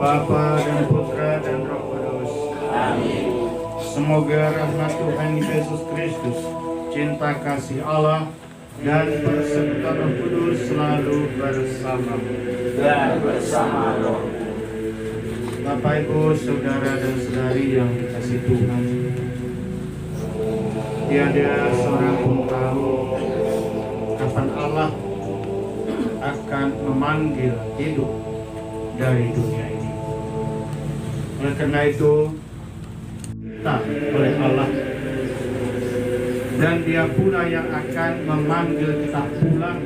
Bapa dan Putra dan Roh Kudus. Amin. Semoga rahmat Tuhan Yesus Kristus, cinta kasih Allah, dan persekutuan Roh Kudus selalu bersamamu Dan bersama roh. Bapak, Ibu, Saudara dan Saudari yang dikasihi Tuhan, tiada seorang pun tahu kapan Allah akan memanggil hidup dari dunia ini. Oleh karena itu, kita oleh Allah, dan Dia pula yang akan memanggil kita pulang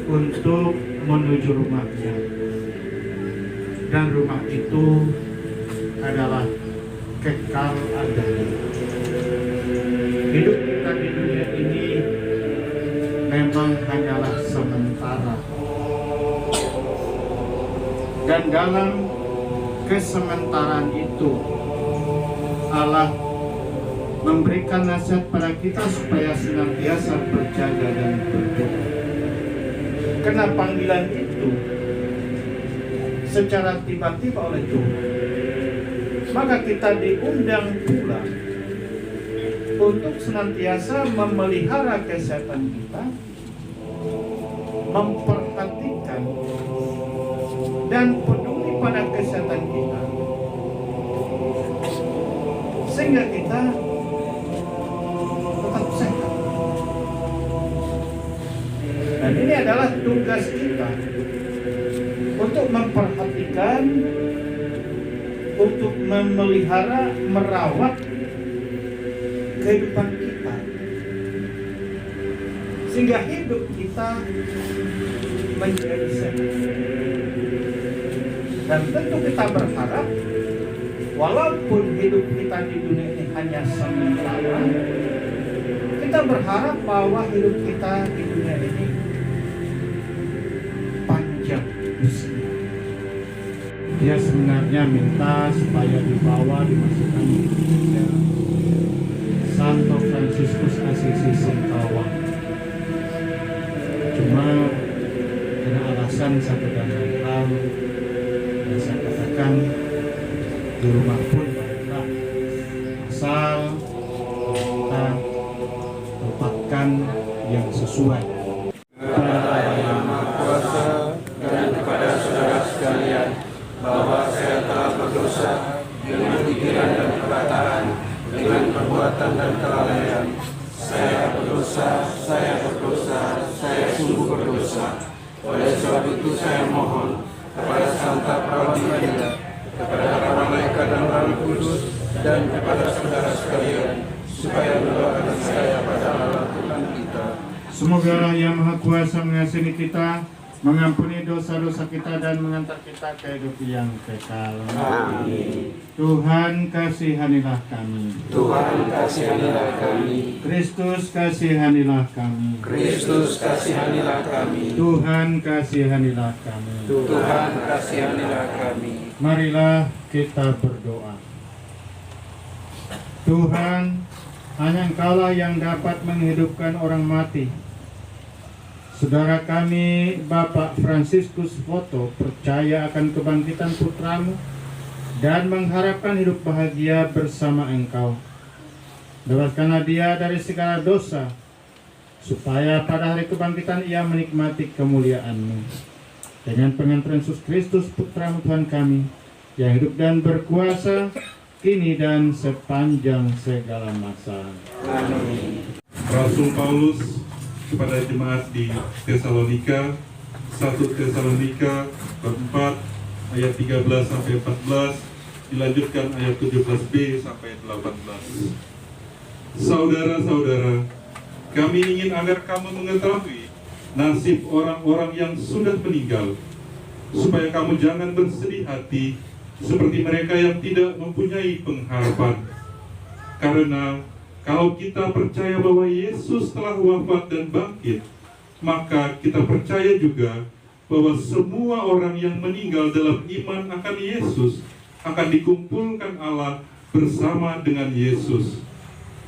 untuk menuju rumahnya. Dan rumah itu adalah kekal abadi. Hidup kita di dunia ini memang hanyalah sementara. Dan dalam kesementaraan itu, Allah memberikan nasihat pada kita supaya senantiasa berjaga dan berdoa. Karena panggilan itu secara tiba-tiba oleh Tuhan, maka kita diundang pula untuk senantiasa memelihara kesehatan kita, memperhatikan dan peduli pada kesehatan kita, sehingga kita tetap sehat. Dan ini adalah tugas kita untuk memperhatikan, untuk memelihara, merawat kehidupan kita, sehingga hidup kita menjadi sehat. Dan tentu kita berharap, walaupun hidup kita di dunia ini hanya sementara, kita berharap bahwa hidup kita di dunia ini panjang usia. Dia sebenarnya minta supaya dibawa, dimasukkan ke Santo Fransiskus Assisi Singkawang. Cuma karena alasan satu dan lain hal, yang saya katakan di rumah pun baiklah, asal kita tempatkan yang sesuai. Kepada Yang Maha Kuasa dan kepada saudara sekalian, bahwa saya telah berdosa dengan pikiran dan perkataan, dengan perbuatan dan kelalaian. Saya berdosa, saya sungguh berdosa. Oleh sebab itu saya mohon kepada Santa Prawadikaya, kepada para malaikat dan Roh Kudus, dan kepada saudara sekalian, supaya mendoakan saya pada Allah Tuhan kita. Semoga Allah yang Maha Kuasa mengasihi kita, mengampuni dosa-dosa kita, dan mengantar kita ke hidup yang kekal. Amin. Tuhan kasihanilah kami. Tuhan kasihanilah kami. Kristus kasihanilah kami. Kristus kasihanilah kami. Tuhan kasihanilah kami. Tuhan kasihanilah kami. Marilah kita berdoa. Tuhan, hanya Engkaulah yang dapat menghidupkan orang mati. Saudara kami, Bapak Fransiskus Foto, percaya akan kebangkitan putramu dan mengharapkan hidup bahagia bersama Engkau. Bebaskanlah dia dari segala dosa, supaya pada hari kebangkitan ia menikmati kemuliaan-Mu. Dengan pengantara Yesus Kristus, putramu Tuhan kami, yang hidup dan berkuasa, kini dan sepanjang segala masa. Amin. Rasul Paulus kepada jemaat di Tesalonika, 1 Tesalonika bab 4 ayat 13 sampai 14, dilanjutkan ayat 17b sampai 18. Saudara-saudara, kami ingin agar kamu mengetahui nasib orang-orang yang sudah meninggal, supaya kamu jangan bersedih hati seperti mereka yang tidak mempunyai pengharapan. Karena kalau kita percaya bahwa Yesus telah wafat dan bangkit, maka kita percaya juga bahwa semua orang yang meninggal dalam iman akan Yesus akan dikumpulkan Allah bersama dengan Yesus.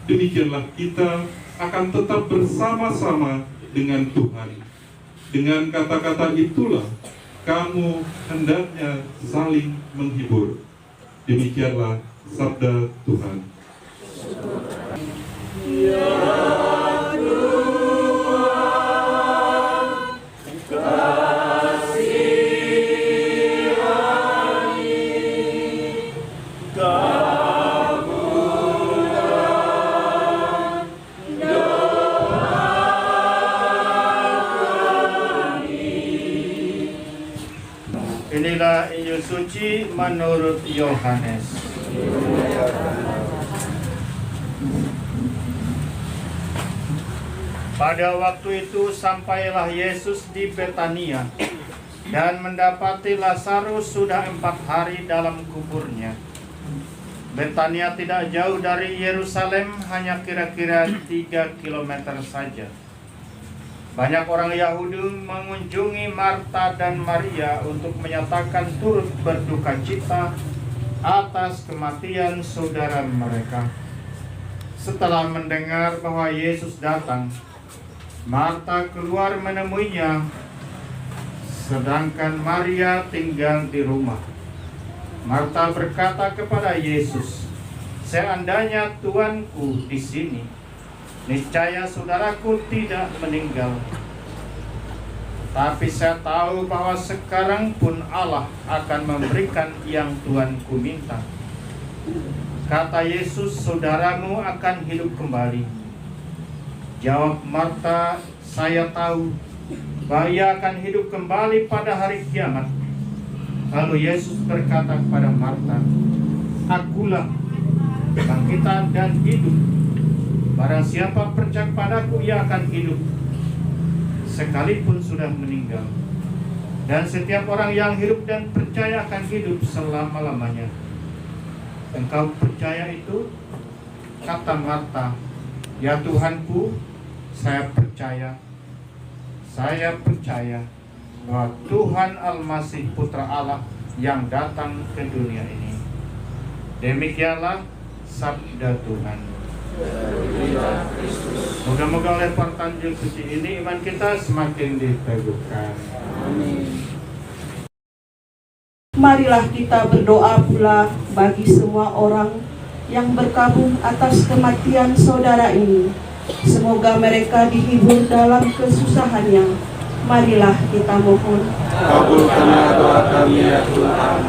Demikianlah kita akan tetap bersama-sama dengan Tuhan. Dengan kata-kata itulah kamu hendaknya saling menghibur. Demikianlah sabda Tuhan. Inilah Injil suci menurut Yohanes. Pada waktu itu sampailah Yesus di Betania dan mendapati Lazarus sudah 4 hari dalam kuburnya. Betania tidak jauh dari Yerusalem, hanya kira-kira 3 kilometer saja. Banyak orang Yahudi mengunjungi Marta dan Maria untuk menyatakan turut berduka cita atas kematian saudara mereka. Setelah mendengar bahwa Yesus datang, Marta keluar menemuinya, sedangkan Maria tinggal di rumah. Marta berkata kepada Yesus, "Seandainya Tuanku di sini, niscaya saudaraku tidak meninggal. Tapi saya tahu bahwa sekarang pun Allah akan memberikan yang Tuanku minta." Kata Yesus, "Saudaramu akan hidup kembali." Jawab Marta, "Saya tahu bahwa ia akan hidup kembali pada hari kiamat." Lalu Yesus berkata kepada Marta, "Akulah kebangkitan dan hidup. Barang siapa percaya padaku, ia akan hidup sekalipun sudah meninggal. Dan setiap orang yang hidup dan percaya akan hidup selama-lamanya." "Engkau percaya itu?" kata Marta. "Ya Tuhanku, saya percaya. Saya percaya bahwa Tuhan Al-Masih Putra Allah yang datang ke dunia ini." Demikianlah sabda Tuhan. Moga-moga oleh pertanyaan suci ini iman kita semakin diteguhkan. Marilah kita berdoa pula bagi semua orang yang berkabung atas kematian saudara ini. Semoga mereka dihibur dalam kesusahannya. Marilah kita mohon. Kabulkanlah doa kami ya Tuhan.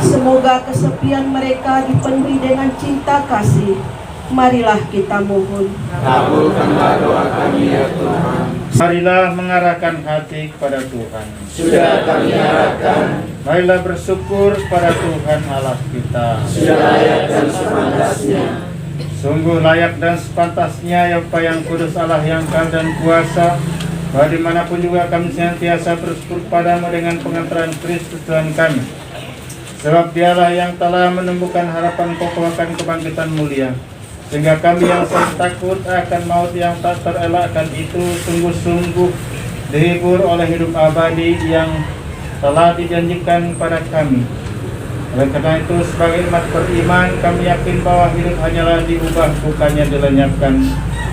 Semoga kesepian mereka dipenuhi dengan cinta kasih. Marilah kita mohon. Kabulkanlah doa kami ya Tuhan. Marilah mengarahkan hati kepada Tuhan. Sudah kami arahkan. Marilah bersyukur pada Tuhan Allah kita. Sudah layak dan sepantasnya. Sungguh layak dan sepantasnya ya Bapa yang kudus, Allah yang kekal dan kuasa, bahwa dimanapun juga kami senantiasa bersyukur padamu dengan pengantaran Kristus Tuhan kami. Sebab dialah yang telah menumbuhkan harapan kokoh akan kebangkitan mulia, sehingga kami yang selalu takut akan maut yang tak terelakkan itu sungguh-sungguh dihibur oleh hidup abadi yang telah dijanjikan pada kami. Oleh karena itu, sebagai umat beriman, kami yakin bahwa hidup hanyalah diubah, bukannya dilenyapkan.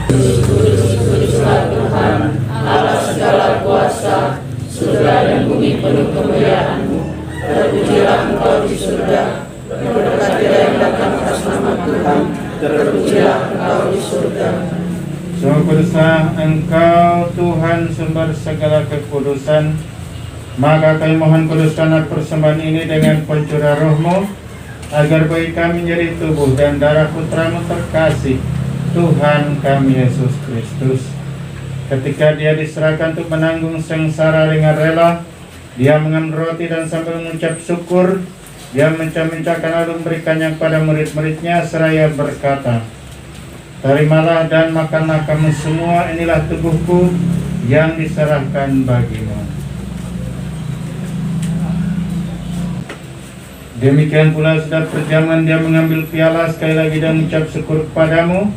Kuduslah Tuhan, Allah segala kuasa, surga dan bumi penuh kemuliaan-Mu. Terpujilah Engkau di surga, berkatilah yang datang atas nama Tuhan. Terpujilah Engkau di surga. Sungguh kuduslah Engkau Tuhan, sumber segala kekudusan. Maka kami mohon kuduskanlah persembahan ini dengan pencurah Roh-Mu, agar bagi kami menjadi tubuh dan darah Putra-Mu terkasih, Tuhan kami Yesus Kristus. Ketika Dia diserahkan untuk menanggung sengsara dengan rela, Dia mengambil roti dan sambil mengucap syukur, Dia mencah-mencahkan lalu memberikannya kepada murid-muridnya seraya berkata, "Terimalah dan makanlah kamu semua, inilah tubuhku yang diserahkan bagimu." Demikian pula sudah perjamuan Dia mengambil piala sekali lagi dan mengucap syukur kepadamu,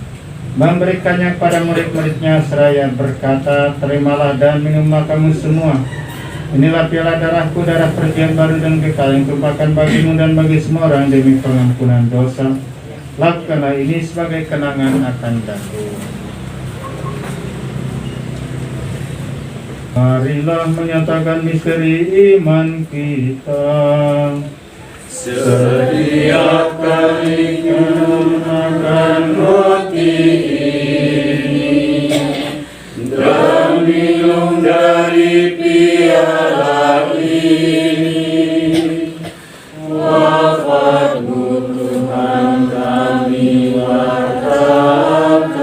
memberikannya kepada murid-muridnya seraya berkata, "Terimalah dan minumlah kamu semua. Inilah piala darahku, darah perjanjian baru dan kekal yang kumpulkan bagimu dan bagi semua orang demi pengampunan dosa. Lakukanlah ini sebagai kenangan akan aku." Marilah menyatakan misteri iman kita. Setiap kali makan roti ini dan minum dari piala ini, wafat-Mu Tuhan kami wartakan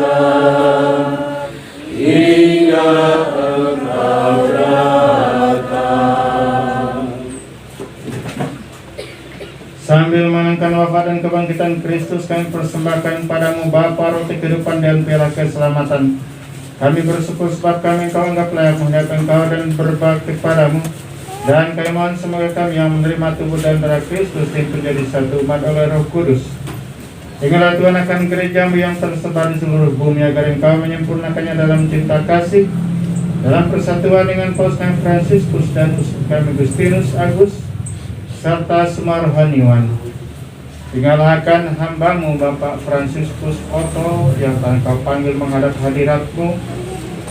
hingga Engkau datang. Sambil menangkan wafat dan kebangkitan Kristus, kami persembahkan padamu Bapa roti kehidupan dan piala keselamatan. Kami bersyukur sebab kami Engkau anggap layak menghadap Engkau dan berbakti padamu. Dan kami mohon semoga kami yang menerima tubuh dan darah Kristus yang menjadi satu umat oleh Roh Kudus. Ingatlah Tuhan akan gereja-Mu yang tersebar di seluruh bumi, agar Engkau menyempurnakannya dalam cinta kasih, dalam persatuan dengan Paus kami Fransiskus dan Uskup kami Agustinus Agus, serta semua rohaniwan. Tinggallah akan hamba-Mu Bapak Fransiskus Otto yang telah Kau panggil menghadap hadirat-Mu.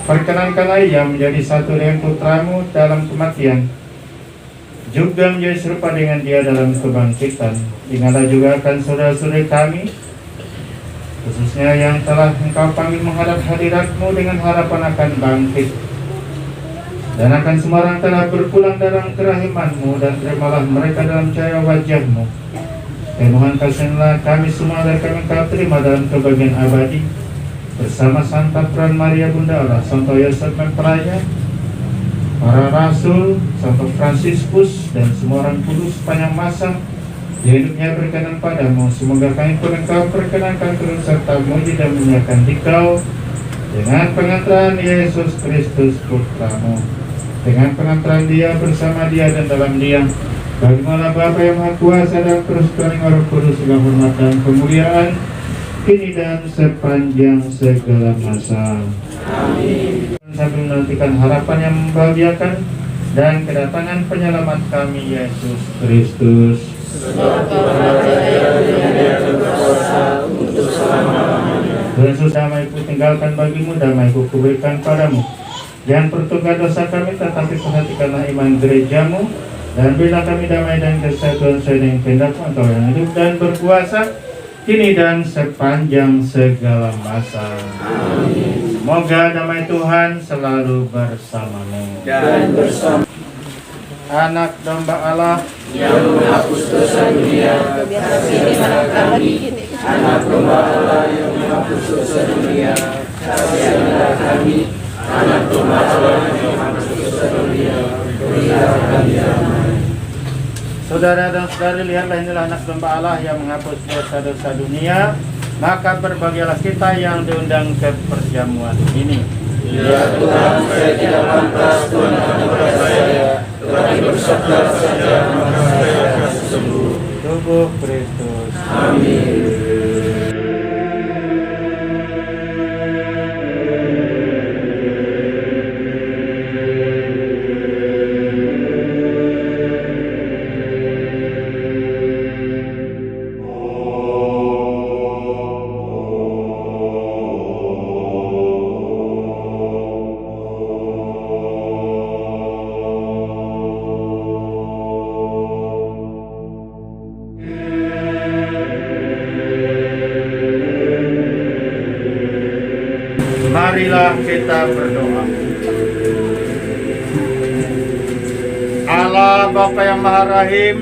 Perkenankanlah ia menjadi satu dengan putra-Mu dalam kematian, juga menjadi serupa dengan Dia dalam kebangkitan. Ingatlah juga akan saudara-saudari kami, khususnya yang telah Engkau panggil menghadap hadirat-Mu dengan harapan akan bangkit, dan akan semua orang telah berpulang dalam kerahiman-Mu, dan terimalah mereka dalam cahaya wajah-Mu. Dan mohon kasihilah kami semua agar kami Engkau terima dalam kebahagiaan abadi bersama Santa Peran Maria Bunda Allah, Santo Yosef Mempelai, para rasul, Santo Fransiskus, dan semua orang kudus sepanjang masa hidupnya berkenan padamu. Semoga kami pun Engkau perkenankan turut serta memuji dan memuliakan Dikau dengan pengantaran Yesus Kristus Putra-Mu, dengan pengantaran Dia, bersama Dia, dan dalam Dia. Bagimu Bapa yang Maha Kuasa dan persekutuan Roh Kudus, segala hormat dan kemuliaan kini dan sepanjang segala masa. Amin. Sambil menantikan harapan yang membahagiakan dan kedatangan penyelamat kami, Yesus Kristus. Yesus, damai-Ku tinggalkan bagimu, damai-Ku kuberikan padamu. Jangan pertukar dosa kami, tetapi perhatikanlah iman gereja-Mu, dan berilah kami damai dan kesatuan sesuai dengan kehendak-Mu, Engkau yang hidup dan berkuasa kini dan sepanjang segala masa. Amin. Semoga damai Tuhan selalu bersamamu Dan bersama Anak domba Allah yang menghapus dosa dunia, kasihilah kami. Anak domba Allah yang menghapus dosa dunia, kasihilah kami. Anak domba Allah yang menghapus dosa dunia, berilah kami damai. Saudara dan saudari, lihatlah inilah anak domba Allah yang menghapus dosa-dosa dunia. Maka berbahagialah kita yang diundang ke perjamuan ini. Ya Tuhan, saya tidak pantas Tuhan kepada saya, tetapi bersabda saja maka saya akan sembuh. Tubuh Kristus. Amin. Marilah kita berdoa. Allah Bapa yang Maha Rahim,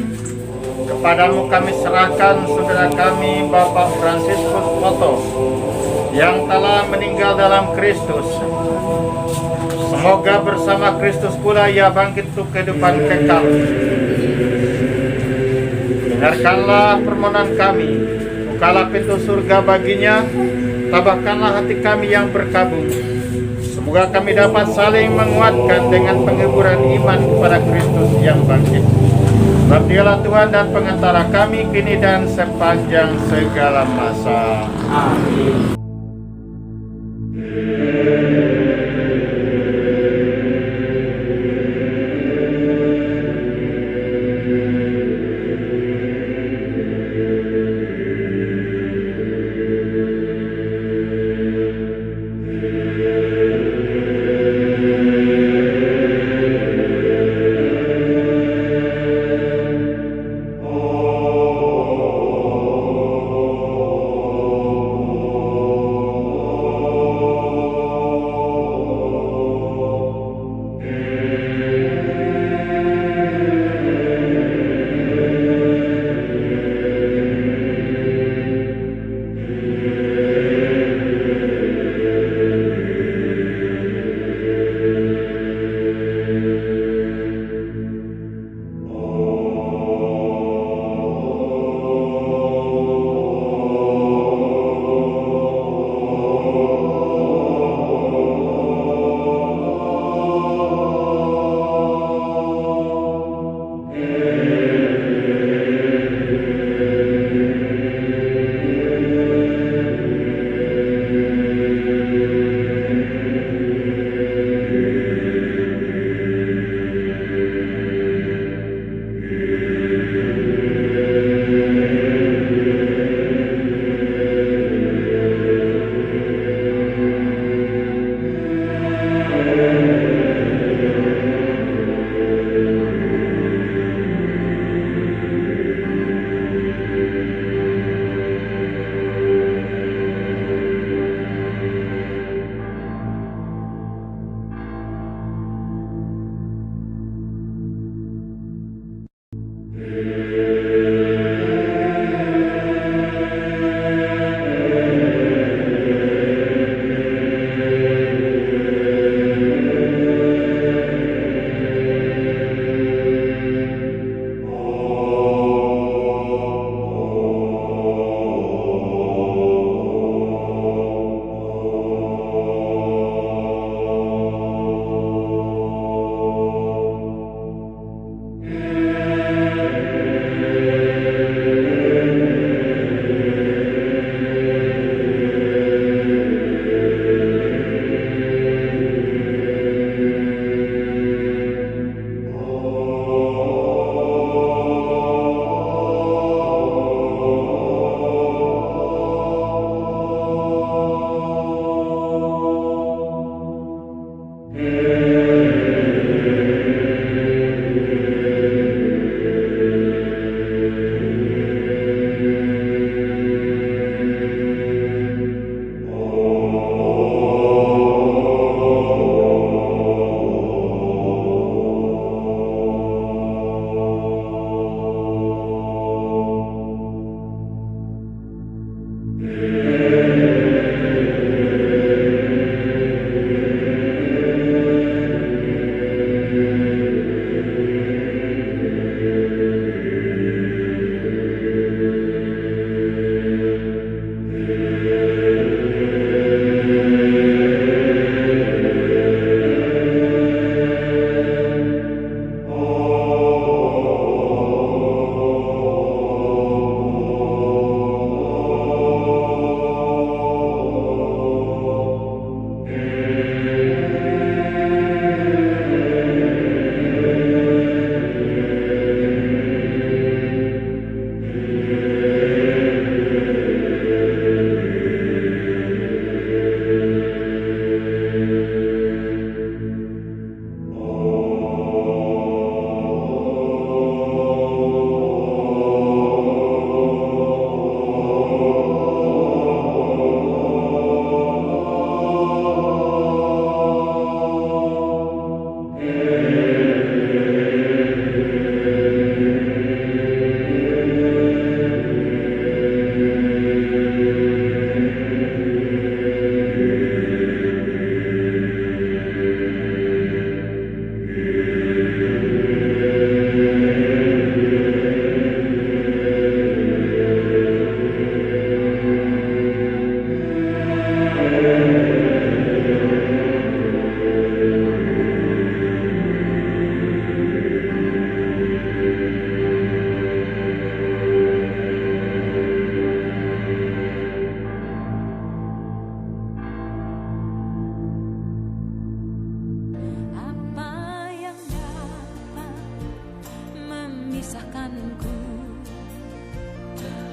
kepadamu kami serahkan saudara kami Bapak Fransiskus Otto yang telah meninggal dalam Kristus. Semoga bersama Kristus pula ia bangkit untuk kehidupan kekal. Dengarkanlah permohonan kami, bukalah pintu surga baginya, tabahkanlah hati kami yang berkabung. Semoga kami dapat saling menguatkan dengan penghiburan iman kepada Kristus yang bangkit. Sebab Dialah Tuhan dan pengantara kami kini dan sepanjang segala masa. Amin.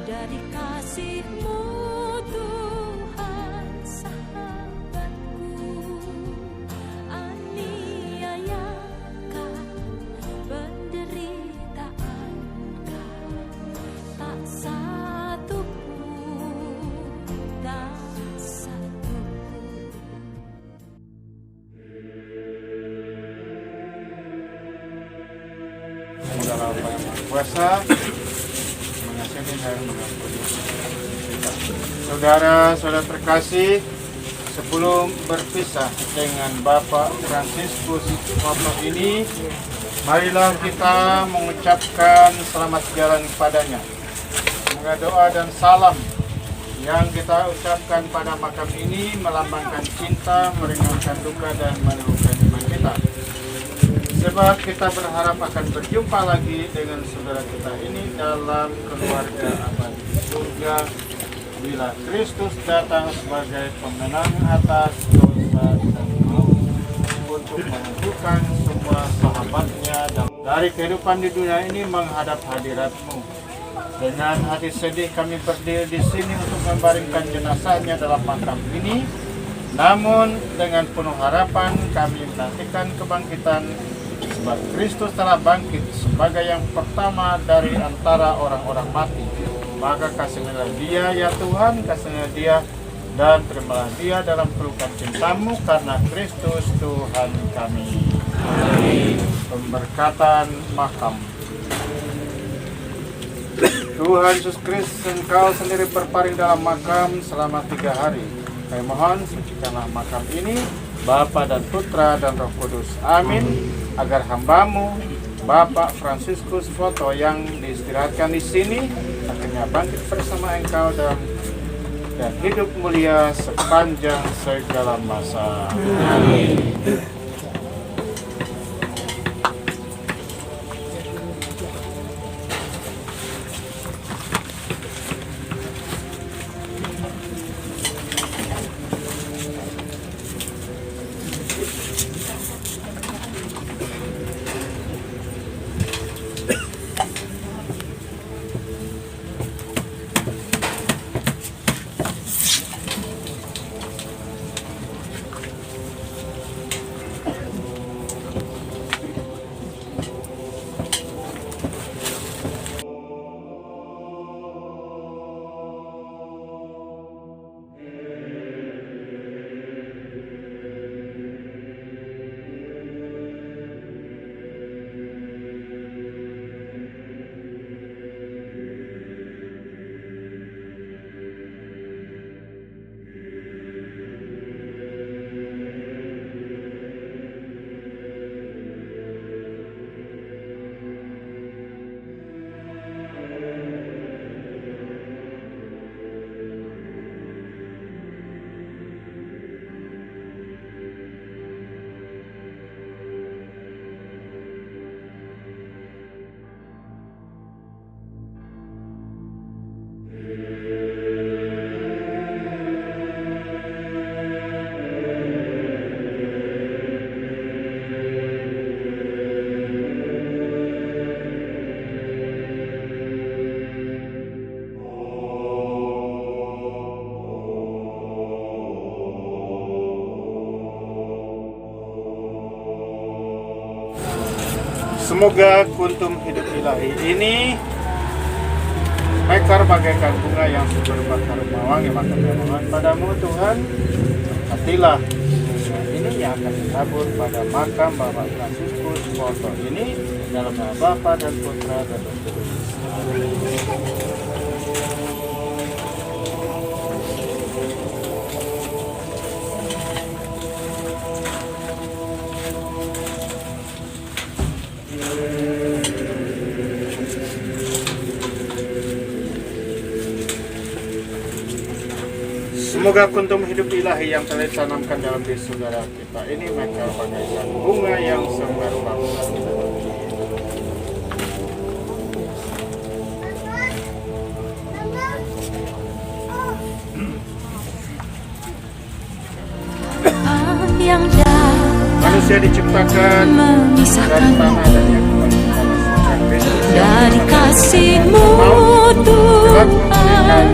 dari kasih-Mu Tuhan sahabatku. Aniayakah, penderitaanKah, tak satu pun, tak satu pun. Dalam puasa mengasihi dan mengampuni kita. Saudara-saudara terkasih, sebelum berpisah dengan Bapak Fransiskus Foto ini, marilah kita mengucapkan selamat jalan kepadanya. Semoga doa dan salam yang kita ucapkan pada makam ini melambangkan cinta, meringankan duka dan meneguhkan iman kita. Sebab kita berharap akan berjumpa lagi dengan saudara kita ini dalam keluarga abadi surga bila Kristus datang sebagai pemenang atas dosa dan maut untuk menentukan semua sahabatnya dan dari kehidupan di dunia ini menghadap hadirat-Mu. Dengan hati sedih kami berdiri di sini untuk membaringkan jenazahnya dalam makam ini. Namun dengan penuh harapan kami menantikan kebangkitan, sebab Kristus telah bangkit sebagai yang pertama dari antara orang-orang mati. Maka kasihanilah Dia ya Tuhan, kasihanilah Dia dan terimalah Dia dalam pelukan cinta-Mu karena Kristus Tuhan kami. Amin. Pemberkatan makam. Tuhan Yesus Kristus, Engkau sendiri berbaring dalam makam selama 3 hari. Kami mohon sucikanlah makam ini, Bapa dan Putra dan Roh Kudus. Amin. Agar hamba-Mu Bapak Fransiskus Foto yang diistirahatkan di sini akhirnya bangkit bersama Engkau dan hidup mulia sepanjang segala masa. Amin. Semoga kuntum hidup ilahi ini mekar bagaikan bunga yang subur berharum mewangi, maka memohon padamu Tuhan, hatilah bunga ini yang akan ditabur pada makam Bapak Fransiskus Foto ini dalam nama Bapa dan Putra dan Roh Kudus. Semoga kuntum hidup ilahi yang telah ditanamkan dalam diri saudara kita ini mekar bagaikan bunga yang semerbak. Yang dapat Manusia diciptakan dari tanah dan yang dari kasih-Mu Tuhan